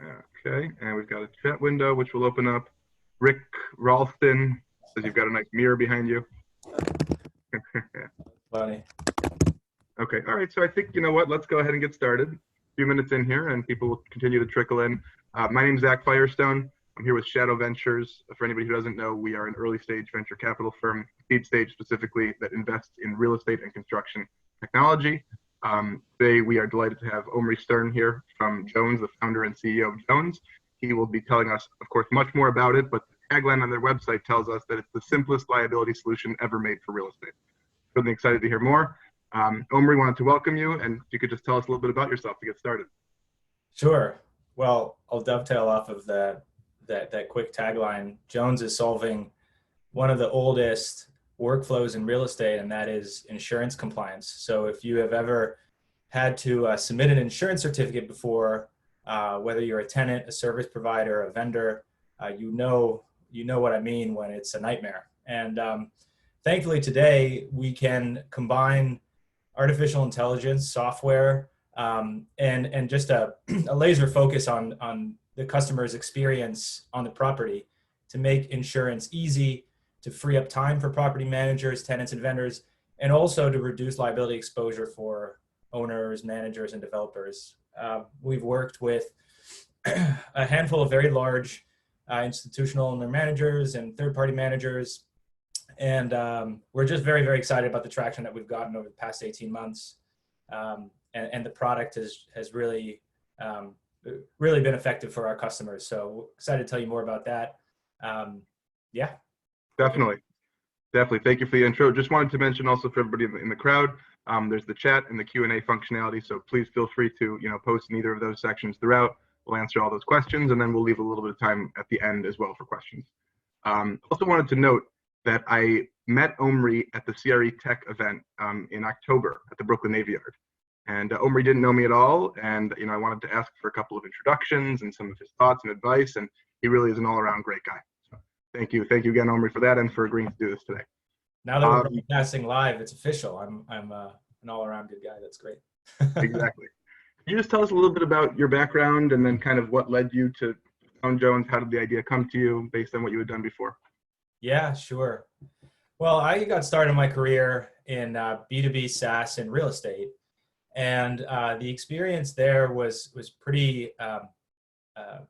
Okay, and we've got a chat window which will open up. Rick Ralston says you've got a nice mirror behind you. Funny. Okay, all right, so I think, you know what, let's go ahead and get started. A few minutes in here and people will continue to trickle in. My name is Zach Firestone. I'm here with Shadow Ventures. For anybody who doesn't know, we are an early stage venture capital firm, seed stage specifically, that invests in real estate and construction technology. Today, we are delighted to have Omri Stern here from Jones, the founder and CEO of Jones. He will be telling us, of course, much more about it, but the tagline on their website tells us that it's the simplest liability solution ever made for real estate. Really excited to hear more. Omri, wanted to welcome you, and if you could just tell us a little bit about yourself to get started. Sure. Well, I'll dovetail off of that quick tagline. Jones is solving one of the oldest workflows in real estate, and that is insurance compliance. So if you have ever had to submit an insurance certificate before, whether you're a tenant, a service provider, a vendor, you know what I mean when it's a nightmare. And thankfully today we can combine artificial intelligence software and just a laser focus on the customer's experience on the property to make insurance easy, to free up time for property managers, tenants, and vendors, and also to reduce liability exposure for owners, managers, and developers. We've worked with a handful of very large institutional owner managers and third-party managers, and we're just very, very excited about the traction that we've gotten over the past 18 months. And the product has really been effective for our customers. So excited to tell you more about that. Yeah. Definitely. Thank you for the intro. Just wanted to mention also for everybody in the crowd, there's the chat and the Q&A functionality. So please feel free to post in either of those sections throughout. We'll answer all those questions, and then we'll leave a little bit of time at the end as well for questions. Also wanted to note that I met Omri at the CRE Tech event in October at the Brooklyn Navy Yard. And Omri didn't know me at all, and I wanted to ask for a couple of introductions and some of his thoughts and advice, and he really is an all-around great guy. So thank you again, Omri, for that and for agreeing to do this today. Now that we're broadcasting live, it's official. I'm an all-around good guy. That's great. Exactly. Can you just tell us a little bit about your background and then kind of what led you to found Jones? How did the idea come to you based on what you had done before? Yeah, sure. Well, I got started in my career in B2B SaaS and real estate. And the experience there was pretty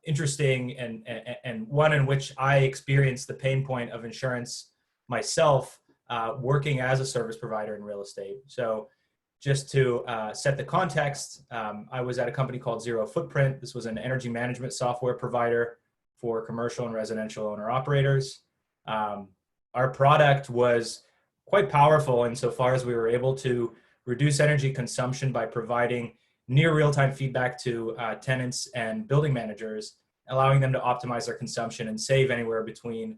interesting and one in which I experienced the pain point of insurance myself, working as a service provider in real estate. So just to set the context, I was at a company called Zerofootprint. This was an energy management software provider for commercial and residential owner-operators. Our product was quite powerful insofar as we were able to reduce energy consumption by providing near real-time feedback to tenants and building managers, allowing them to optimize their consumption and save anywhere between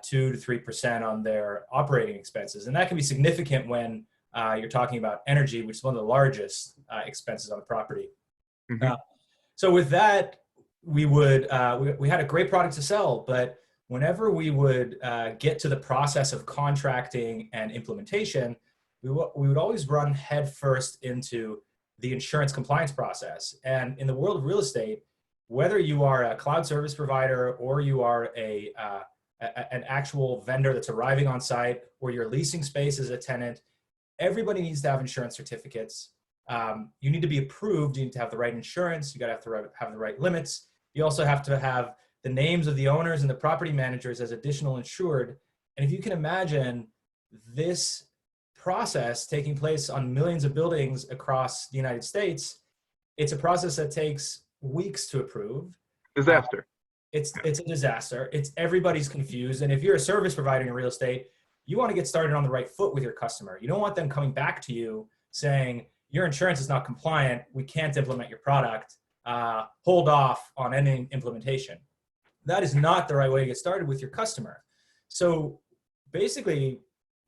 2 to 3% on their operating expenses. And that can be significant when you're talking about energy, which is one of the largest expenses on a property. Mm-hmm. So with that, we had a great product to sell, but whenever we would get to the process of contracting and implementation, we would always run headfirst into the insurance compliance process. And in the world of real estate, whether you are a cloud service provider or you are an actual vendor that's arriving on site or you're leasing space as a tenant, everybody needs to have insurance certificates. You need to be approved. You need to have the right insurance. You got to have the right limits. You also have to have the names of the owners and the property managers as additional insured. And if you can imagine this process taking place on millions of buildings across the United States, it's a process that takes weeks to approve. Disaster. It's a disaster. Everybody's confused. And if you're a service provider in real estate, you want to get started on the right foot with your customer. You don't want them coming back to you saying, your insurance is not compliant. We can't implement your product. Hold off on any implementation. That is not the right way to get started with your customer. So basically,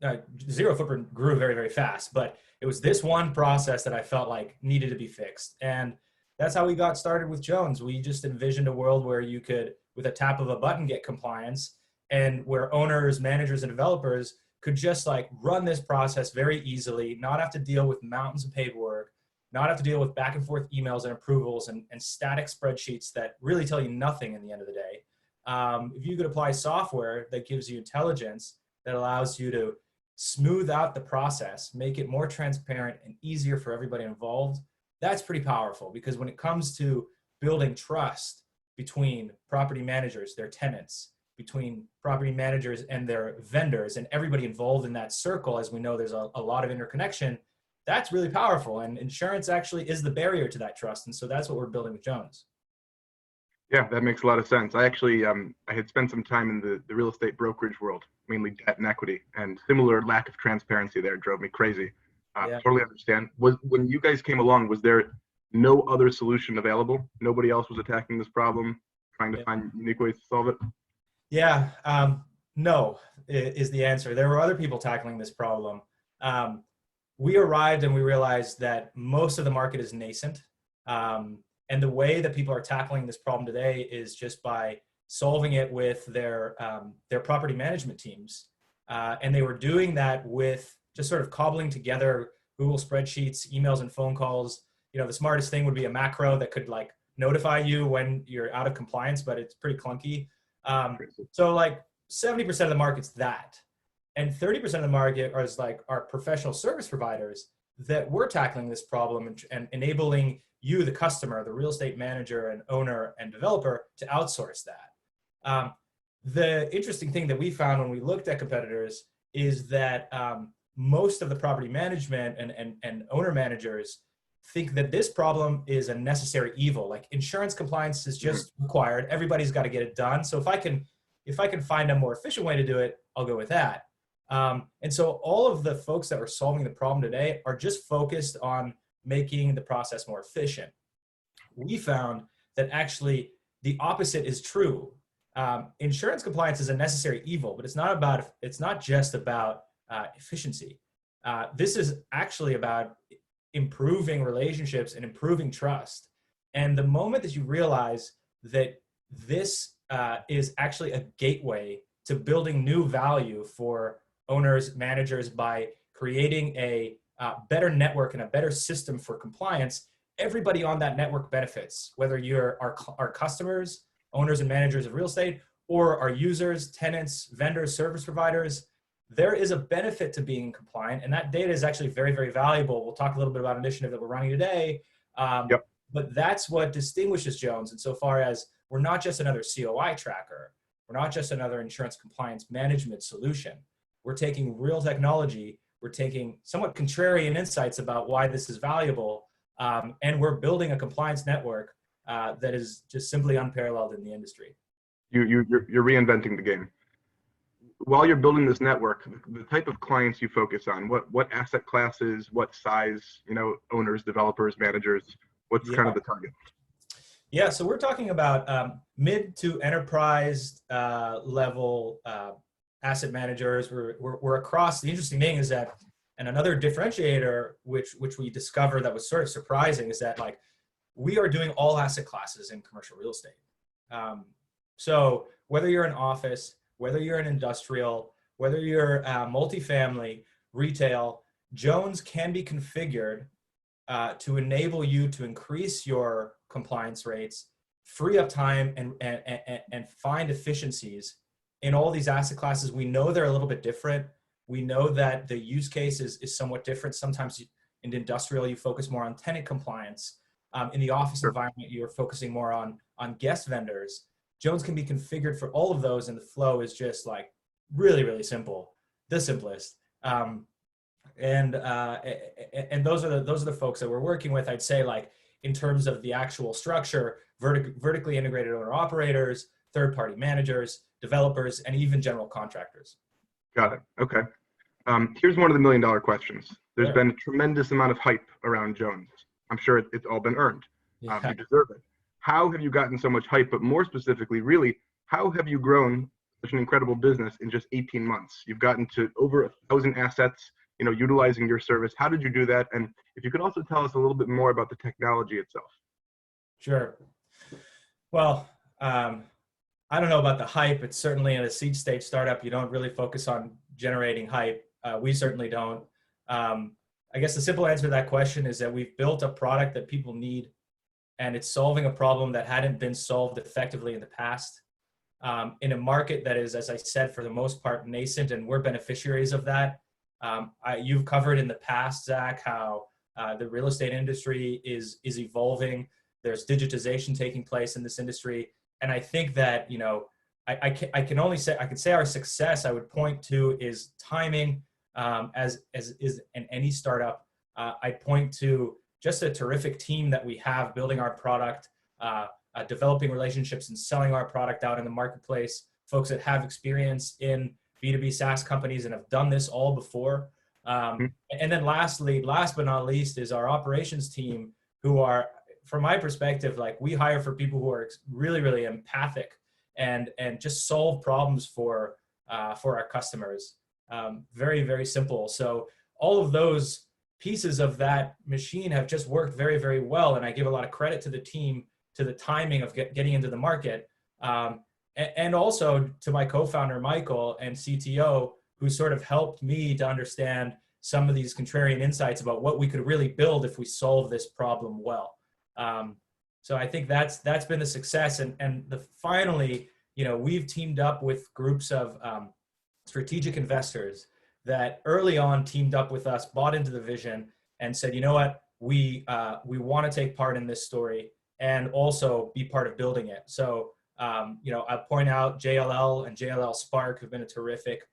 Zerofootprint grew very, very fast, but it was this one process that I felt like needed to be fixed. And that's how we got started with Jones. We just envisioned a world where you could, with a tap of a button, get compliance, and where owners, managers, and developers could just like run this process very easily, not have to deal with mountains of paperwork, not have to deal with back and forth emails and approvals and static spreadsheets that really tell you nothing in the end of the day. If you could apply software that gives you intelligence that allows you to smooth out the process, make it more transparent and easier for everybody involved, that's pretty powerful. Because when it comes to building trust between property managers, their tenants, between property managers and their vendors, and everybody involved in that circle, as we know there's a lot of interconnection, that's really powerful. And insurance actually is the barrier to that trust. And so that's what we're building with Jones. Yeah, that makes a lot of sense. I actually, I had spent some time in the real estate brokerage world, mainly debt and equity, and similar lack of transparency there drove me crazy. Yeah. Totally understand. When you guys came along, was there no other solution available? Nobody else was attacking this problem, trying to find unique ways to solve it? Yeah, no is the answer. There were other people tackling this problem. We arrived and we realized that most of the market is nascent. And the way that people are tackling this problem today is just by solving it with their property management teams. And they were doing that with just sort of cobbling together Google spreadsheets, emails, and phone calls. You know, the smartest thing would be a macro that could like notify you when you're out of compliance, but it's pretty clunky. So like 70% of the market's that. And 30% of the market is like our professional service providers that we're tackling this problem and enabling you, the customer, the real estate manager and owner and developer, to outsource that. The interesting thing that we found when we looked at competitors is that most of the property management and owner managers think that this problem is a necessary evil. Like insurance compliance is just required. Everybody's got to get it done. So if I can find a more efficient way to do it, I'll go with that. And so all of the folks that are solving the problem today are just focused on making the process more efficient. We found that actually the opposite is true. Insurance compliance is a necessary evil, but it's not just about efficiency. This is actually about improving relationships and improving trust. And the moment that you realize that this is actually a gateway to building new value for owners, managers, by creating a better network and a better system for compliance, everybody on that network benefits, whether you're our customers, owners and managers of real estate, or our users, tenants, vendors, service providers. There is a benefit to being compliant, and that data is actually very, very valuable. We'll talk a little bit about an initiative that we're running today, but that's what distinguishes Jones insofar as we're not just another COI tracker. We're not just another insurance compliance management solution. We're taking real technology, we're taking somewhat contrarian insights about why this is valuable, and we're building a compliance network that is just simply unparalleled in the industry. You're reinventing the game. While you're building this network, the type of clients you focus on, what asset classes, what size, owners, developers, managers, what's kind of the target? Yeah, so we're talking about mid to enterprise level asset managers. We're across. The interesting thing is that, and another differentiator which we discovered that was sort of surprising, is that like we are doing all asset classes in commercial real estate. So whether you're an office, whether you're an industrial, whether you're multifamily, retail, Jones can be configured to enable you to increase your compliance rates, free up time, and find efficiencies in all these asset classes. We know they're a little bit different. We know that the use case is somewhat different. Sometimes in industrial, you focus more on tenant compliance. In the office environment, you're focusing more on guest vendors. Jones can be configured for all of those, and the flow is just like really, really simple, the simplest. And those are the folks that we're working with. I'd say, like, in terms of the actual structure, vertically integrated owner operators, third-party managers, developers, and even general contractors. Got it. Okay. Here's one of the million-dollar questions. There's been a tremendous amount of hype around Jones. I'm sure it's all been earned. You deserve it. How have you gotten so much hype? But more specifically, really, how have you grown such an incredible business in just 18 months? You've gotten to over 1,000 assets, utilizing your service. How did you do that? And if you could also tell us a little bit more about the technology itself. Sure. Well, I don't know about the hype. It's certainly in a seed stage startup. You don't really focus on generating hype. We certainly don't. I guess the simple answer to that question is that we've built a product that people need, and it's solving a problem that hadn't been solved effectively in the past. In a market that is, as I said, for the most part nascent, and we're beneficiaries of that. You've covered in the past, Zach, how the real estate industry is evolving. There's digitization taking place in this industry, and I think that I can say our success I would point to is timing, as is in any startup. I point to just a terrific team that we have building our product, developing relationships and selling our product out in the marketplace, folks that have experience in B2B SaaS companies and have done this all before. And then last but not least, is our operations team, who are, from my perspective, like, we hire for people who are really, really empathic and just solve problems for our customers. Very, very simple. So all of those pieces of that machine have just worked very, very well. And I give a lot of credit to the team, to the timing of getting into the market. And also to my co-founder, Michael, and CTO, who sort of helped me to understand some of these contrarian insights about what we could really build if we solve this problem well. So I think that's been the success. And finally, we've teamed up with groups of strategic investors that early on teamed up with us, bought into the vision, and said, you know what, we want to take part in this story and also be part of building it. So, I'll point out JLL and JLL Spark have been a terrific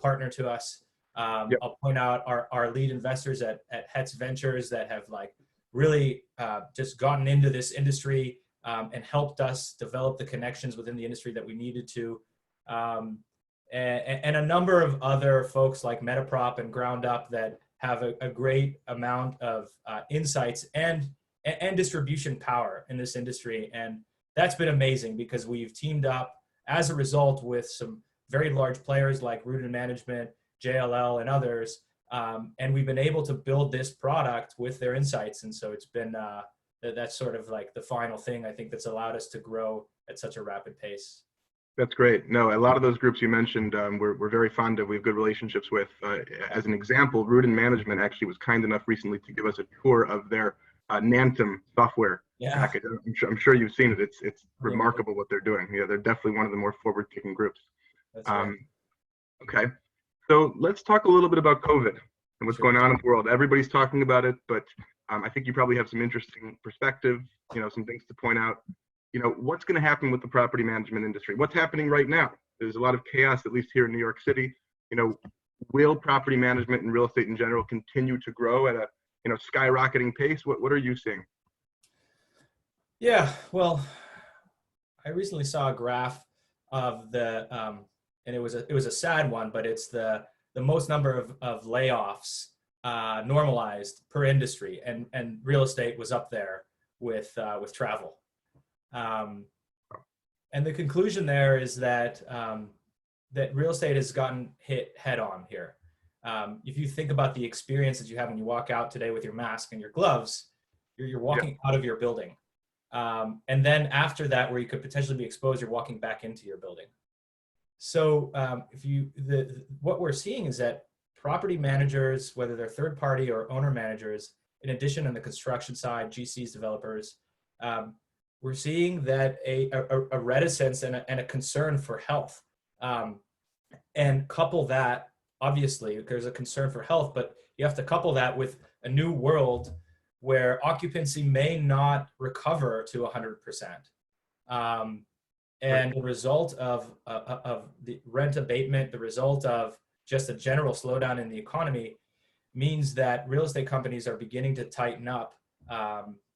partner to us. Yep. I'll point out our lead investors at Hetz Ventures that have really just gotten into this industry and helped us develop the connections within the industry that we needed to. And a number of other folks like Metaprop and Ground Up that have a great amount of insights and distribution power in this industry. And that's been amazing because we've teamed up as a result with some very large players like Rudin Management, JLL, and others. And we've been able to build this product with their insights. And so it's been, that's sort of like the final thing I think that's allowed us to grow at such a rapid pace. That's great. No, a lot of those groups you mentioned, we're very fond of. We have good relationships with. As an example, Rudin Management actually was kind enough recently to give us a tour of their Nantum software package. I'm sure you've seen it. It's remarkable what they're doing. Yeah, they're definitely one of the more forward-thinking groups. That's right. Okay, so let's talk a little bit about COVID and what's going on in the world. Everybody's talking about it, but I think you probably have some interesting perspective. Some things to point out. What's going to happen with the property management industry? What's happening right now? There's a lot of chaos, at least here in New York City. Will property management and real estate in general continue to grow at a skyrocketing pace? What are you seeing? Yeah, well, I recently saw a graph of the, and it was a sad one, but it's the most number of layoffs normalized per industry, and real estate was up there with travel. And the conclusion there is that that real estate has gotten hit head on here. If you think about the experience that you have when you walk out today with your mask and your gloves, you're walking out of your building. And then after that, where you could potentially be exposed, you're walking back into your building. So what we're seeing is that property managers, whether they're third party or owner managers, in addition on the construction side, GCs, developers, we're seeing that a reticence and a concern for health. And couple that, obviously, there's a concern for health, but you have to couple that with a new world where occupancy may not recover to 100%. And the result of the rent abatement, the result of just a general slowdown in the economy, means that real estate companies are beginning to tighten up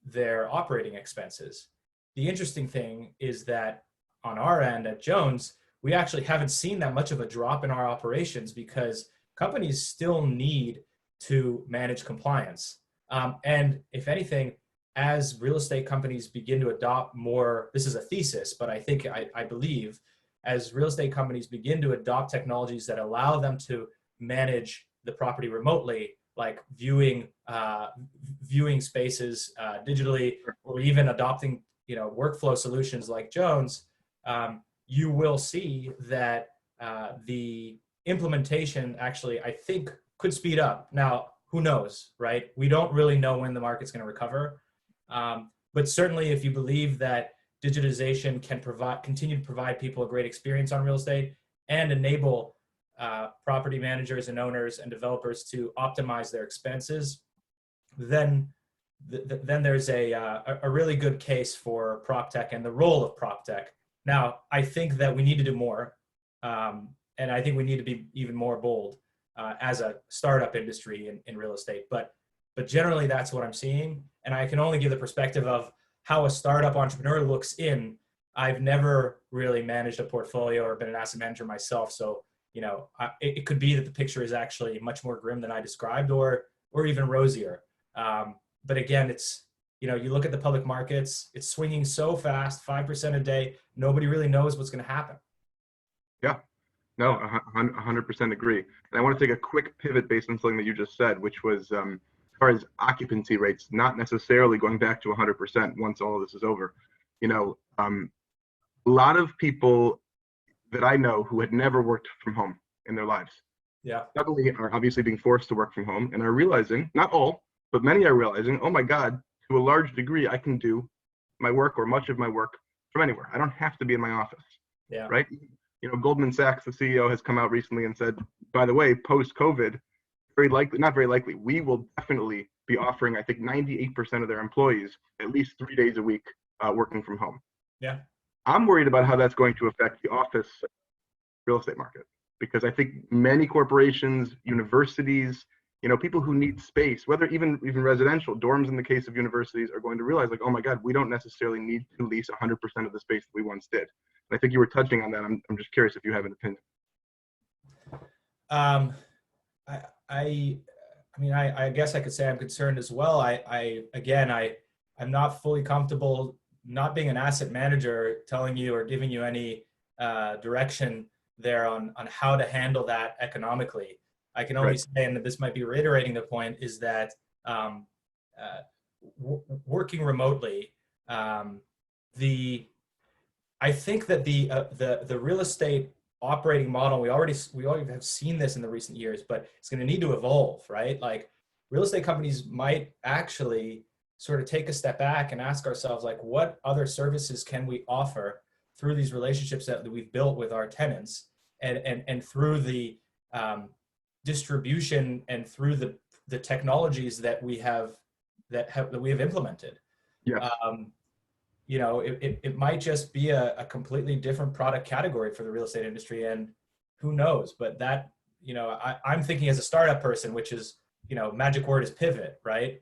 their operating expenses. The interesting thing is that on our end at Jones, we actually haven't seen that much of a drop in our operations because companies still need to manage compliance. And if anything, as real estate companies begin to adopt more, this is a thesis, but I believe, as real estate companies begin to adopt technologies that allow them to manage the property remotely, like viewing spaces digitally, or even adopting workflow solutions like Jones, you will see that the implementation actually, I think, could speed up. Now, who knows, right? We don't really know when the market's going to recover. But certainly if you believe that digitization can continue to provide people a great experience on real estate and enable property managers and owners and developers to optimize their expenses, then there's a really good case for prop tech and the role of prop tech. Now, I think that we need to do more, and I think we need to be even more bold as a startup industry in real estate. But generally, that's what I'm seeing, and I can only give the perspective of how a startup entrepreneur looks in. I've never really managed a portfolio or been an asset manager myself, so it could be that the picture is actually much more grim than I described, or even rosier. But again, it's, you look at the public markets, it's swinging so fast, 5% a day. Nobody really knows what's going to happen. Yeah, no, 100% agree. And I want to take a quick pivot based on something that you just said, which was as far as occupancy rates, not necessarily going back to 100% once all of this is over. A lot of people that I know who had never worked from home in their lives, suddenly are obviously being forced to work from home and are realizing, not all, but many are realizing, oh my God, to a large degree, I can do my work or much of my work from anywhere. I don't have to be in my office, right? Goldman Sachs, the CEO, has come out recently and said, by the way, post-COVID, not very likely, we will definitely be offering, I think 98% of their employees at least 3 days a week working from home. Yeah. I'm worried about how that's going to affect the office real estate market, because I think many corporations, universities, people who need space, whether even residential dorms in the case of universities, are going to realize, like, oh my God, we don't necessarily need to lease 100% of the space that we once did. And I think you were touching on that. I'm just curious if you have an opinion. I guess I could say I'm concerned as well. I'm not fully comfortable not being an asset manager telling you or giving you any direction there on how to handle that economically. I can only say, and this might be reiterating the point, is that working remotely, I think that the real estate operating model, we already have seen this in the recent years, but it's going to need to evolve, right? Like, real estate companies might actually sort of take a step back and ask ourselves, like, what other services can we offer through these relationships that we've built with our tenants, and through the distribution and through the technologies that we have implemented. Yeah. It might just be a completely different product category for the real estate industry, and who knows? But that, I'm thinking as a startup person, which is, magic word is pivot, right?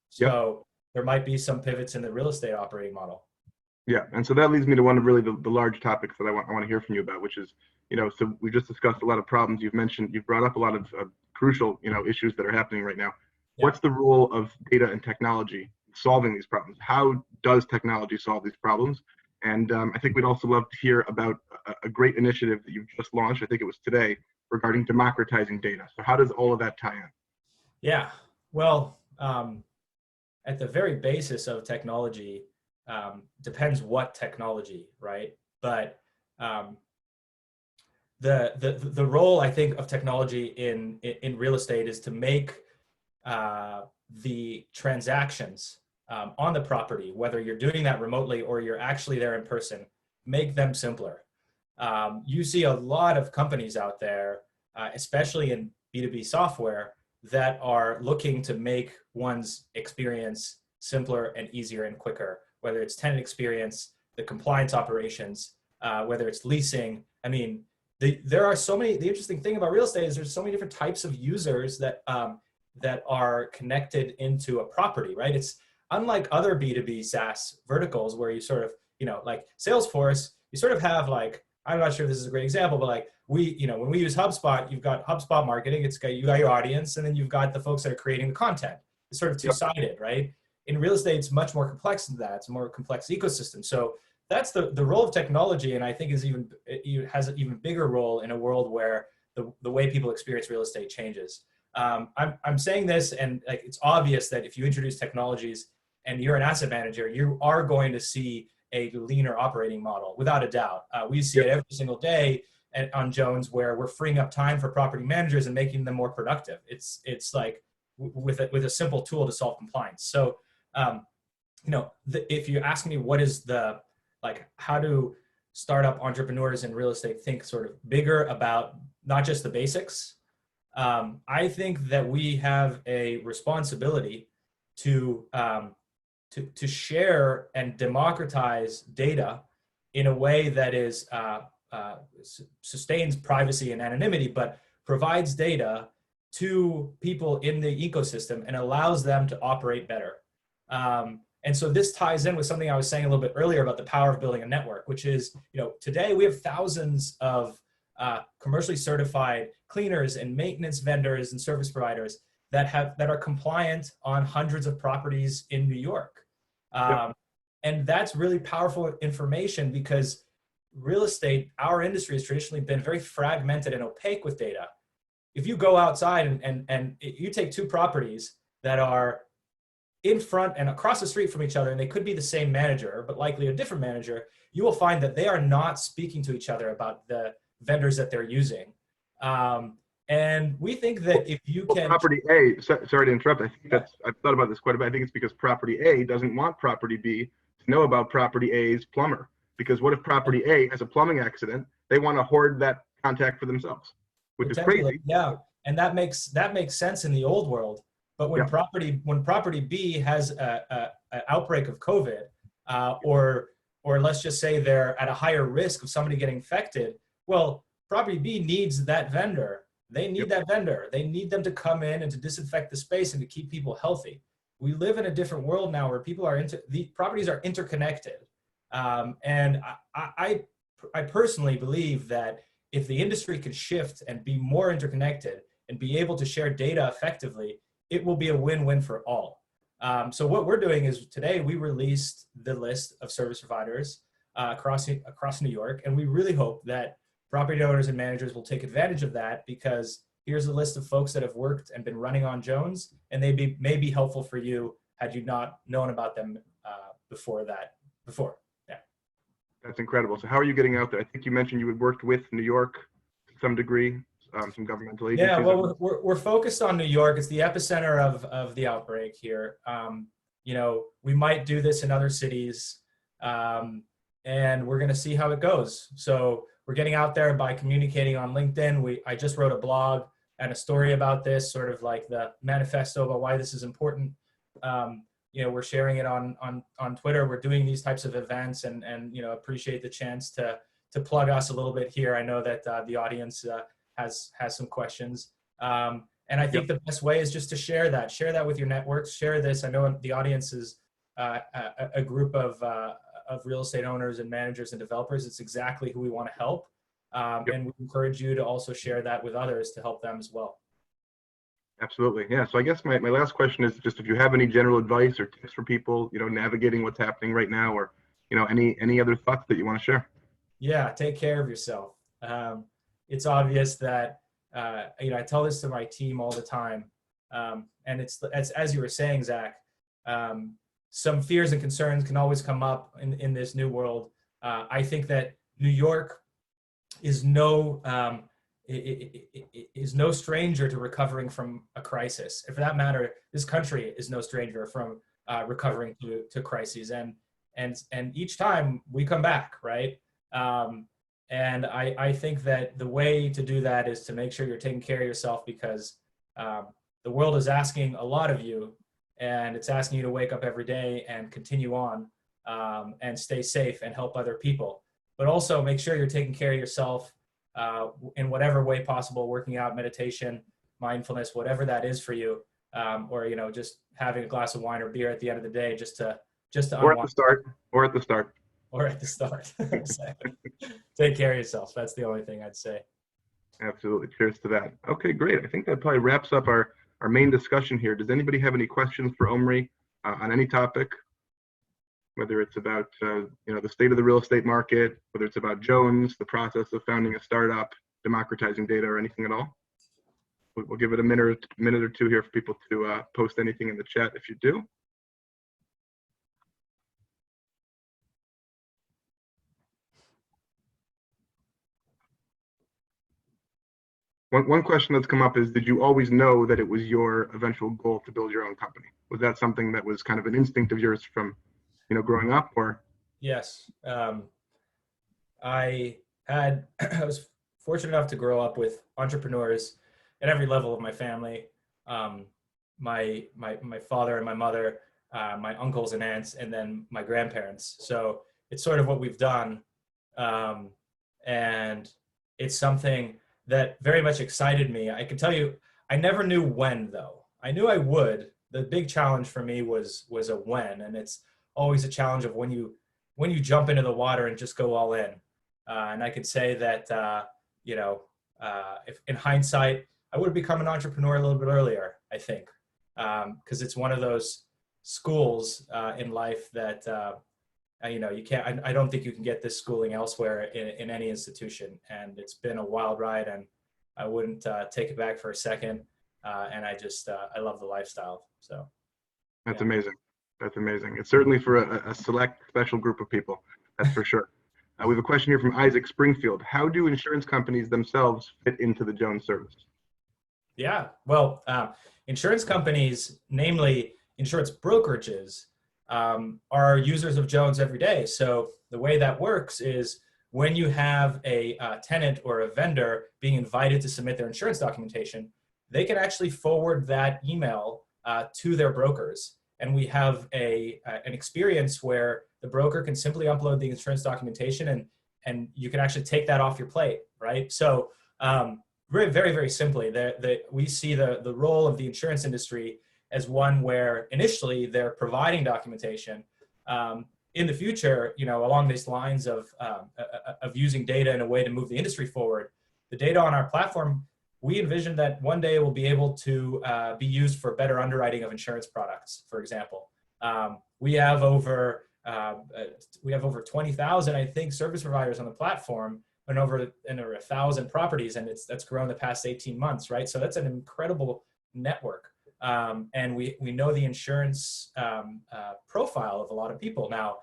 So there might be some pivots in the real estate operating model. Yeah, and so that leads me to one of really the large topics that I want to hear from you about, which is, so we just discussed a lot of problems. You've brought up a lot of crucial, issues that are happening right now. Yeah. What's the role of data and technology solving these problems? How does technology solve these problems? And I think we'd also love to hear about a great initiative that you've just launched, I think it was today, regarding democratizing data. So how does all of that tie in? Yeah, well, at the very basis of technology, depends what technology, right? But the role, I think, of technology in real estate is to make the transactions on the property, whether you're doing that remotely or you're actually there in person, make them simpler. You see a lot of companies out there, especially in B2B software, that are looking to make one's experience simpler and easier and quicker, whether it's tenant experience, the compliance operations, whether it's leasing. I mean, there are so many. The interesting thing about real estate is there's so many different types of users that are connected into a property, right? It's unlike other B2B SaaS verticals where you sort of, like Salesforce, you sort of have, like, I'm not sure if this is a great example, but like when we use HubSpot, you've got HubSpot marketing, you got your audience, and then you've got the folks that are creating the content. It's sort of two-sided, right? In real estate, it's much more complex than that. It's a more complex ecosystem. So that's the role of technology, and I think has an even bigger role in a world where the way people experience real estate changes. I'm saying this, and like, it's obvious that if you introduce technologies and you're an asset manager, you are going to see a leaner operating model, without a doubt. We see it every single day, on Jones where we're freeing up time for property managers and making them more productive. It's like with a simple tool to solve compliance. So, if you ask me what is how do startup entrepreneurs in real estate think sort of bigger about not just the basics, I think that we have a responsibility to share and democratize data in a way that is sustains privacy and anonymity, but provides data to people in the ecosystem and allows them to operate better. And so this ties in with something I was saying a little bit earlier about the power of building a network, which is, today we have thousands of commercially certified cleaners and maintenance vendors and service providers that are compliant on hundreds of properties in New York. And that's really powerful information because real estate, our industry has traditionally been very fragmented and opaque with data. If you go outside and you take two properties that are in front and across the street from each other, and they could be the same manager, but likely a different manager, you will find that they are not speaking to each other about the vendors that they're using. And we think that if you can... Property A, sorry to interrupt, I think I've thought about this quite a bit. I think it's because property A doesn't want property B to know about property A's plumber. Because what if property A has a plumbing accident? They want to hoard that contact for themselves, which is crazy. Yeah, and that makes sense in the old world. But when property B has an outbreak of COVID, or let's just say they're at a higher risk of somebody getting infected, well, property B needs that vendor. They need that vendor. They need them to come in and to disinfect the space and to keep people healthy. We live in a different world now where people are the properties are interconnected. And I personally believe that if the industry could shift and be more interconnected and be able to share data effectively, it will be a win-win for all. So what we're doing is today we released the list of service providers across New York, and we really hope that property owners and managers will take advantage of that, because here's a list of folks that have worked and been running on Jones, and they may be helpful for you had you not known about them before. Yeah. That's incredible. So how are you getting out there? I think you mentioned you had worked with New York to some degree, some governmental agencies. Yeah, well, we're focused on New York. It's the epicenter of the outbreak here. We might do this in other cities, and we're going to see how it goes. So we're getting out there by communicating on LinkedIn. I just wrote a blog and a story about this, sort of like the manifesto about why this is important. We're sharing it on Twitter. We're doing these types of events, and appreciate the chance to plug us a little bit here. I know that the audience has some questions, and I think the best way is just to share that with your networks. Share this. I know the audience is a group of real estate owners and managers and developers. It's exactly who we want to help, and we encourage you to also share that with others to help them as well. Absolutely. Yeah. So I guess my last question is just if you have any general advice or tips for people, navigating what's happening right now, or, any other thoughts that you want to share. Yeah. Take care of yourself. It's obvious that, I tell this to my team all the time. And it's as you were saying, Zach, some fears and concerns can always come up in this new world. I think that New York is no stranger to recovering from a crisis. And for that matter, this country is no stranger from recovering to crises. And each time we come back, right? And I think that the way to do that is to make sure you're taking care of yourself, because the world is asking a lot of you, and it's asking you to wake up every day and continue on and stay safe and help other people. But also make sure you're taking care of yourself in whatever way possible, working out, meditation, mindfulness, whatever that is for you, or just having a glass of wine or beer at the end of the day, just to or at the start. Exactly. Take care of yourself. That's the only thing I'd say. Absolutely. Cheers to that. Okay, great. I think that probably wraps up our main discussion here. Does anybody have any questions for Omri on any topic? Whether it's about the state of the real estate market, whether it's about Jones, the process of founding a startup, democratizing data, or anything at all. We'll give it a minute or two here for people to post anything in the chat if you do. One question that's come up is, did you always know that it was your eventual goal to build your own company? Was that something that was kind of an instinct of yours from, growing up, or? Yes. I had, I was fortunate enough to grow up with entrepreneurs at every level of my family. My father and my mother, my uncles and aunts, and then my grandparents. So it's sort of what we've done. And it's something that very much excited me. I can tell you, I never knew when though. I knew I would. The big challenge for me was a when, and it's always a challenge of when you jump into the water and just go all in. And I could say that if in hindsight, I would have become an entrepreneur a little bit earlier, I think, because it's one of those schools in life that you can't. I don't think you can get this schooling elsewhere in any institution, and it's been a wild ride, and I wouldn't take it back for a second. And I love the lifestyle. So that's amazing. That's amazing. It's certainly for a select, special group of people. That's for sure. We have a question here from Isaac Springfield. How do insurance companies themselves fit into the Jones service? Yeah, well, insurance companies, namely insurance brokerages, are users of Jones every day. So the way that works is when you have a tenant or a vendor being invited to submit their insurance documentation, they can actually forward that email to their brokers. And we have an experience where the broker can simply upload the insurance documentation and you can actually take that off your plate, right? So very, very, very simply, we see the role of the insurance industry as one where initially they're providing documentation. In the future, along these lines of using data in a way to move the industry forward, the data on our platform, we envision that one day it will be able to be used for better underwriting of insurance products, for example. We have over 20,000, I think, service providers on the platform, and over 1,000 properties, and that's grown the past 18 months, right? So that's an incredible network. And we know the insurance profile of a lot of people. Now,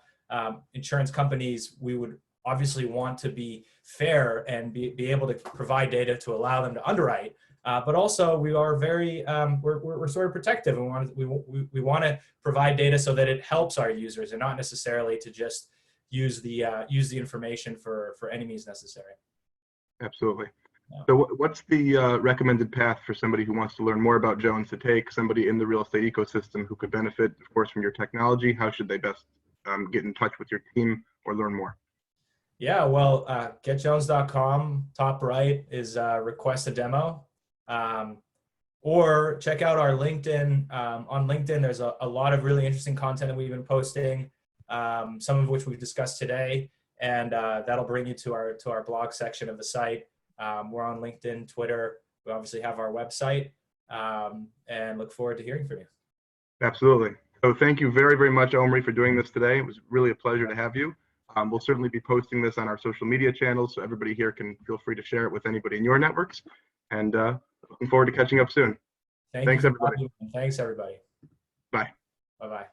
insurance companies, we would obviously want to be fair and be able to provide data to allow them to underwrite. But also we are very, we're sort of protective, and we want to provide data so that it helps our users and not necessarily to just use the information for any means necessary. Absolutely. Yeah. So what's the recommended path for somebody who wants to learn more about Jones to take, somebody in the real estate ecosystem who could benefit, of course, from your technology? How should they best get in touch with your team or learn more? Yeah, well, getjones.com, top right is request a demo. Or check out our LinkedIn. On LinkedIn, there's a lot of really interesting content that we've been posting, some of which we've discussed today, and that'll bring you to our blog section of the site. We're on LinkedIn, Twitter. We obviously have our website, and look forward to hearing from you. Absolutely. So thank you very, very much, Omri, for doing this today. It was really a pleasure to have you. We'll certainly be posting this on our social media channels, so everybody here can feel free to share it with anybody in your networks. And looking forward to catching up soon. Thanks, everybody. Thanks, everybody. Bye. Bye-bye.